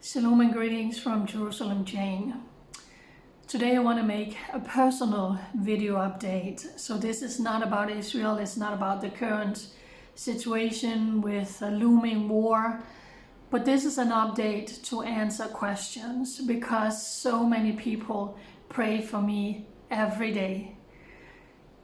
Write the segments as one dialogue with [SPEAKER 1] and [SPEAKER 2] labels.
[SPEAKER 1] Shalom and greetings from Jerusalem, Jane. Today I want to make a personal video update. So this is not about Israel, it's not about the current situation with a looming war, but this is an update to answer questions because so many people pray for me every day.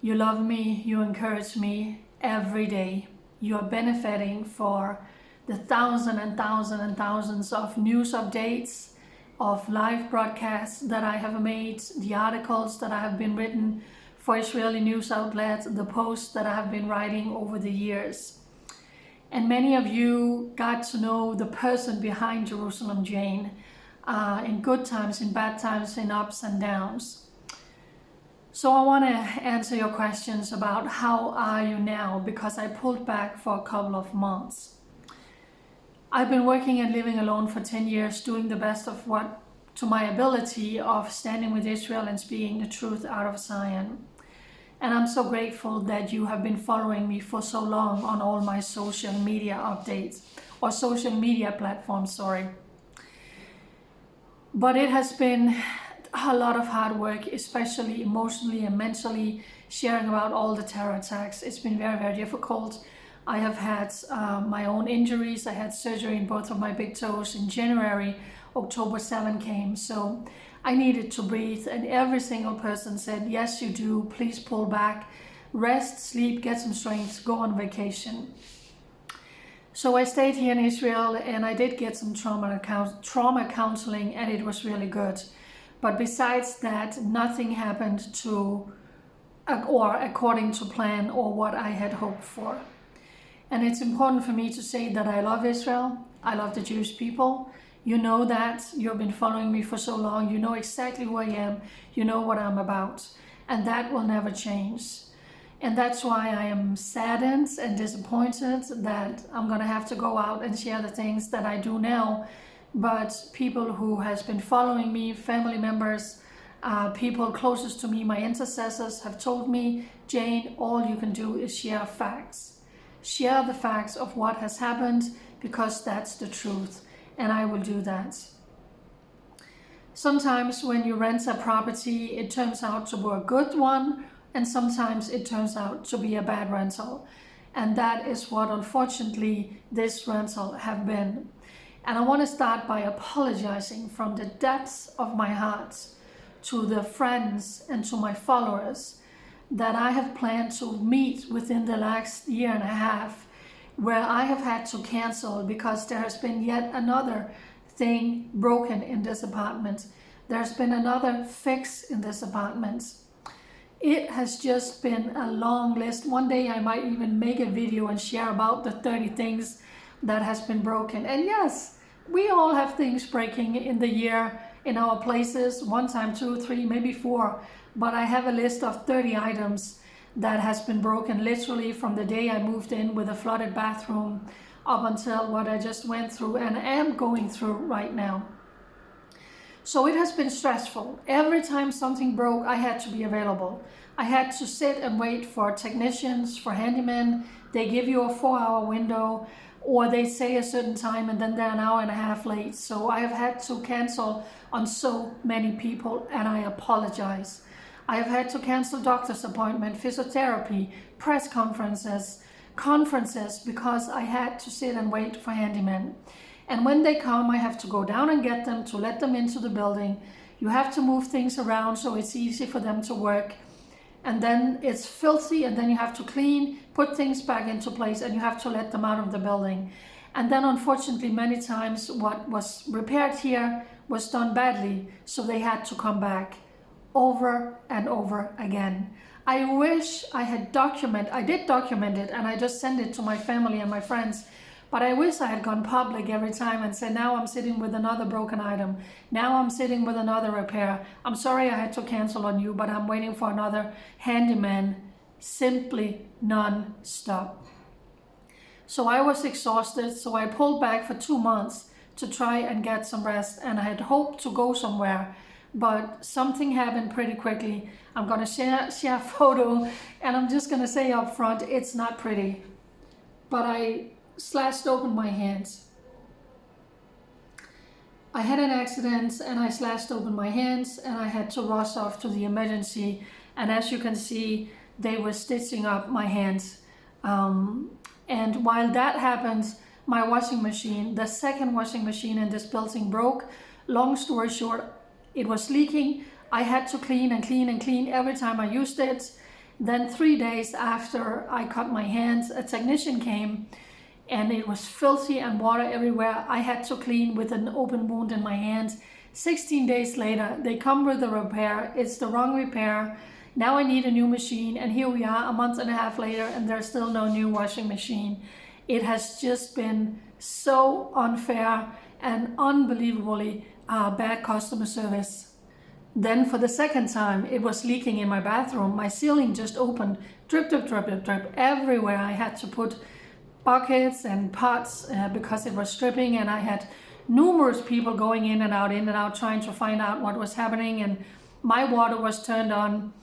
[SPEAKER 1] You love me, you encourage me every day. You are benefiting for the thousands of news updates, of live broadcasts that I have made, the articles that I have been written for Israeli news outlets, the posts that I have been writing over the years. And many of you got to know the person behind Jerusalem, Jane, in good times, in bad times, in ups and downs. So I want to answer your questions about how are you now, because I pulled back for a couple of months. I've been working and living alone for 10 years, doing the best of what to my ability of standing with Israel and speaking the truth out of Zion. And I'm so grateful that you have been following me for so long on all my social media updates, or social media platforms, sorry. But it has been a lot of hard work, especially emotionally and mentally, sharing about all the terror attacks. It's been very, very difficult. I have had my own injuries. I had surgery in both of my big toes in January. October 7 came, so I needed to breathe, and every single person said, yes you do, please pull back, rest, sleep, get some strength, go on vacation. So I stayed here in Israel and I did get some trauma counseling, and it was really good. But besides that, nothing happened to or according to plan or what I had hoped for. And it's important for me to say that I love Israel. I love the Jewish people. You know that. You've been following me for so long. You know exactly who I am. You know what I'm about. And that will never change. And that's why I am saddened and disappointed that I'm going to have to go out and share the things that I do now. But people who has been following me, family members, people closest to me, my intercessors, have told me, Jane, all you can do is share facts. Share the facts of what has happened, because that's the truth, and I will do that. Sometimes when you rent a property, it turns out to be a good one, and sometimes it turns out to be a bad rental. And that is what, unfortunately, this rental have been. And I want to start by apologizing from the depths of my heart to the friends and to my followers that I have planned to meet within the last year and a half, where I have had to cancel because there has been yet another thing broken in this apartment. There's been another fix in this apartment. It has just been a long list. One day I might even make a video and share about the 30 things that has been broken. And yes, we all have things breaking in the year in our places, one time, 2, 3, maybe 4. But I have a list of 30 items that has been broken literally from the day I moved in with a flooded bathroom up until what I just went through and am going through right now. So it has been stressful. Every time something broke, I had to be available. I had to sit and wait for technicians, for handymen. They give you a 4-hour window, or they say a certain time and then they're an hour and a half late. So I have had to cancel on so many people, and I apologize. I have had to cancel doctor's appointment, physiotherapy, press conferences, because I had to sit and wait for handymen. And when they come, I have to go down and get them to let them into the building. You have to move things around so it's easy for them to work. And then it's filthy, and then you have to clean, put things back into place, and you have to let them out of the building. And then unfortunately, many times what was repaired here was done badly, so they had to come back over and over again. I wish I did document it, and I just sent it to my family and my friends, but I wish I had gone public every time and said, now I'm sitting with another broken item, now I'm sitting with another repair, I'm sorry I had to cancel on you, but I'm waiting for another handyman, simply non-stop. So I was exhausted, so I pulled back for 2 months to try and get some rest, and I had hoped to go somewhere, but something happened pretty quickly. I'm going to share a photo, and I'm just going to say up front, it's not pretty. But I slashed open my hands. I had an accident and I slashed open my hands and I had to rush off to the emergency. And as you can see, they were stitching up my hands. And while that happened, my washing machine, the second washing machine in this building, broke. Long story short, it was leaking. I had to clean and clean and clean every time I used it. Then 3 days after I cut my hands, a technician came and it was filthy and water everywhere. I had to clean with an open wound in my hands. 16 days later, they come with a repair. It's the wrong repair. Now I need a new machine, and here we are a month and a half later and there's still no new washing machine. It has just been so unfair and unbelievably bad customer service. Then for the second time, it was leaking in my bathroom. My ceiling just opened, drip, drip, drip, drip, drip everywhere. I had to put buckets and pots because it was dripping, and I had numerous people going in and out, trying to find out what was happening, and my water was turned on.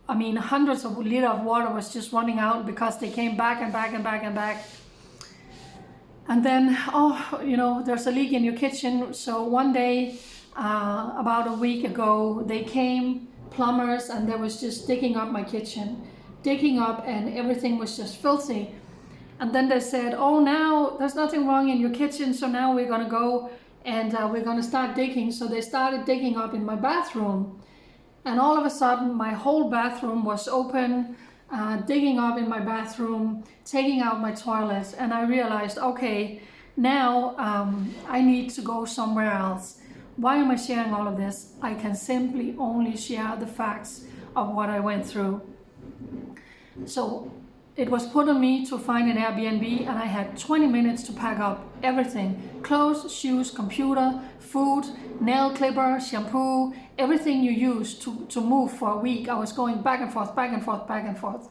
[SPEAKER 1] I mean, hundreds of liters of water was just running out because they came back and back and back and back. And then, there's a leak in your kitchen. So one day, about a week ago, they came, plumbers, and they was just digging up my kitchen, and everything was just filthy. And then they said, oh, now there's nothing wrong in your kitchen, so now we're gonna go and we're gonna start digging. So they started digging up in my bathroom. And all of a sudden, my whole bathroom was open, digging up in my bathroom, taking out my toilet. And I realized, okay, now I need to go somewhere else. Why am I sharing all of this? I can simply only share the facts of what I went through. So it was put on me to find an Airbnb, and I had 20 minutes to pack up everything: clothes, shoes, computer, food, nail clipper, shampoo, everything you use to move for a week. I was going back and forth, back and forth, back and forth.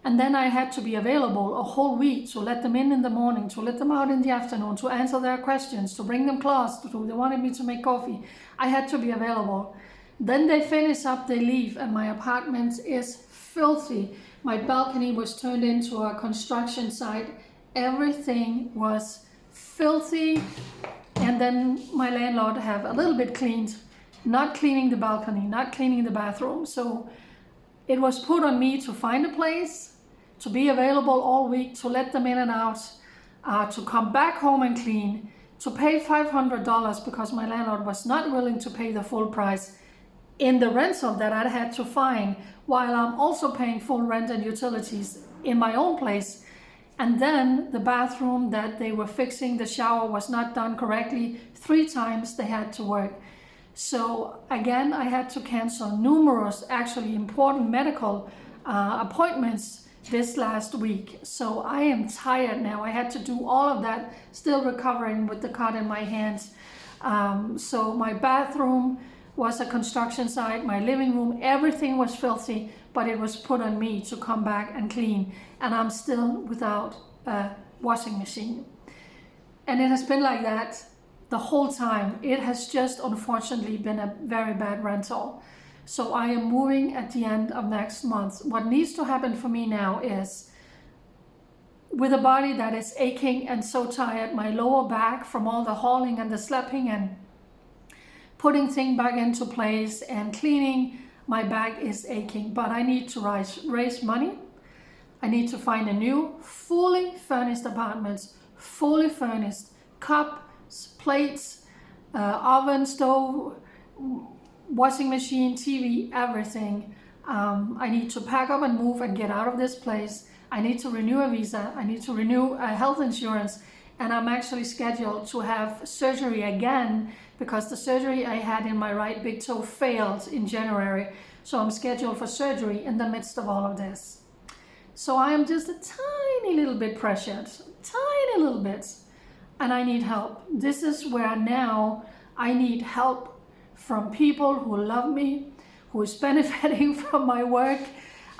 [SPEAKER 1] And then I had to be available a whole week to let them in the morning, to let them out in the afternoon, to answer their questions, to bring them clothes, they wanted me to make coffee. I had to be available. Then they finish up, they leave, and my apartment is filthy. My balcony was turned into a construction site. Everything was filthy. And then my landlord have a little bit cleaned, not cleaning the balcony, not cleaning the bathroom. So it was put on me to find a place, to be available all week, to let them in and out, to come back home and clean, to pay $500 because my landlord was not willing to pay the full price in the rental that I had to find, while I'm also paying full rent and utilities in my own place. And then the bathroom that they were fixing, the shower was not done correctly. 3 times they had to work. So again, I had to cancel numerous actually important medical appointments this last week. So I am tired now. I had to do all of that, still recovering with the cut in my hands. So my bathroom was a construction site, my living room, everything was filthy, but it was put on me to come back and clean. And I'm still without a washing machine. And it has been like that the whole time. It has just unfortunately been a very bad rental. So I am moving at the end of next month. What needs to happen for me now is, with a body that is aching and so tired, my lower back from all the hauling and the schlepping and putting things back into place and cleaning, my back is aching. But I need to raise money. I need to find a new fully furnished apartment, fully furnished, cups, plates, oven, stove, washing machine, TV, everything. I need to pack up and move and get out of this place. I need to renew a visa. I need to renew a health insurance. And I'm actually scheduled to have surgery again because the surgery I had in my right big toe failed in January. So I'm scheduled for surgery in the midst of all of this. So I am just a tiny little bit pressured, tiny little bit, and I need help. This is where now I need help from people who love me, who is benefiting from my work.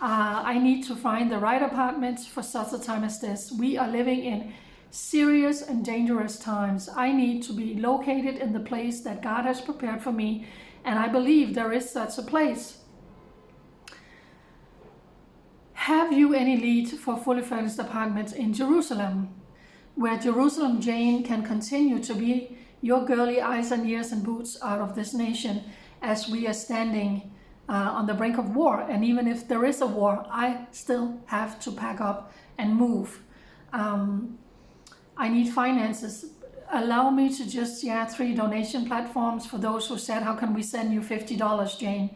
[SPEAKER 1] I need to find the right apartments for such a time as this. We are living in serious and dangerous times. I need to be located in the place that God has prepared for me, and I believe there is such a place. Have you any lead for fully furnished apartments in Jerusalem, where Jerusalem Jane can continue to be your girly eyes and ears and boots out of this nation as we are standing on the brink of war. And even if there is a war, I still have to pack up and move. I need finances. Allow me to just share 3 donation platforms for those who said, how can we send you $50, Jane?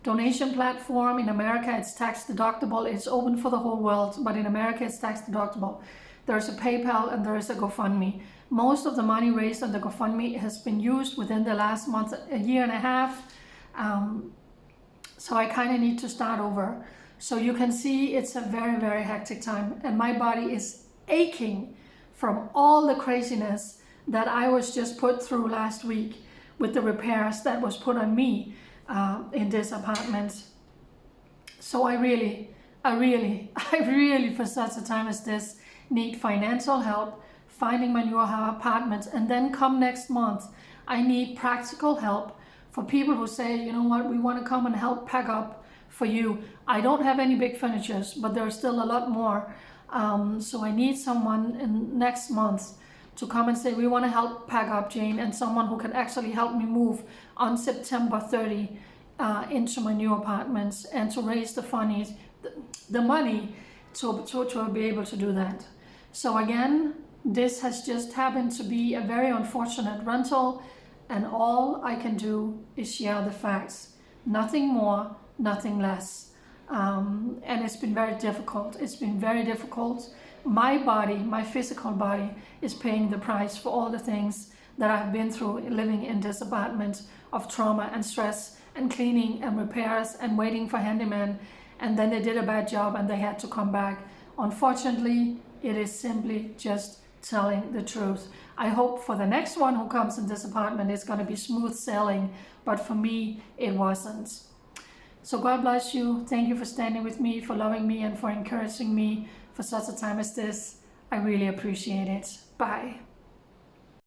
[SPEAKER 1] Donation platform in America, it's tax deductible. It's open for the whole world, but in America it's tax deductible. There's a PayPal and there is a GoFundMe. Most of the money raised on the GoFundMe has been used within the last month, a year and a half. So I kind of need to start over. So you can see it's a very, very hectic time, and my body is aching from all the craziness that I was just put through last week with the repairs that was put on me in this apartment. So I really, for such a time as this, need financial help finding my new apartment. And then come next month, I need practical help for people who say, you know what, we want to come and help pack up for you. I don't have any big furnitures, but there's still a lot more. So I need someone in next month to come and say, we want to help pack up, Jane, and someone who can actually help me move on September 30 into my new apartments, and to raise the money to be able to do that. So again, this has just happened to be a very unfortunate rental, and all I can do is share the facts. Nothing more, nothing less. And it's been very difficult. It's been very difficult. My body, my physical body, is paying the price for all the things that I've been through living in this apartment of trauma and stress and cleaning and repairs and waiting for handyman. And then they did a bad job and they had to come back. Unfortunately, it is simply just telling the truth. I hope for the next one who comes in this apartment it's going to be smooth sailing, but for me it wasn't. So God bless you. Thank you for standing with me, for loving me, and for encouraging me for such a time as this. I really appreciate it. Bye.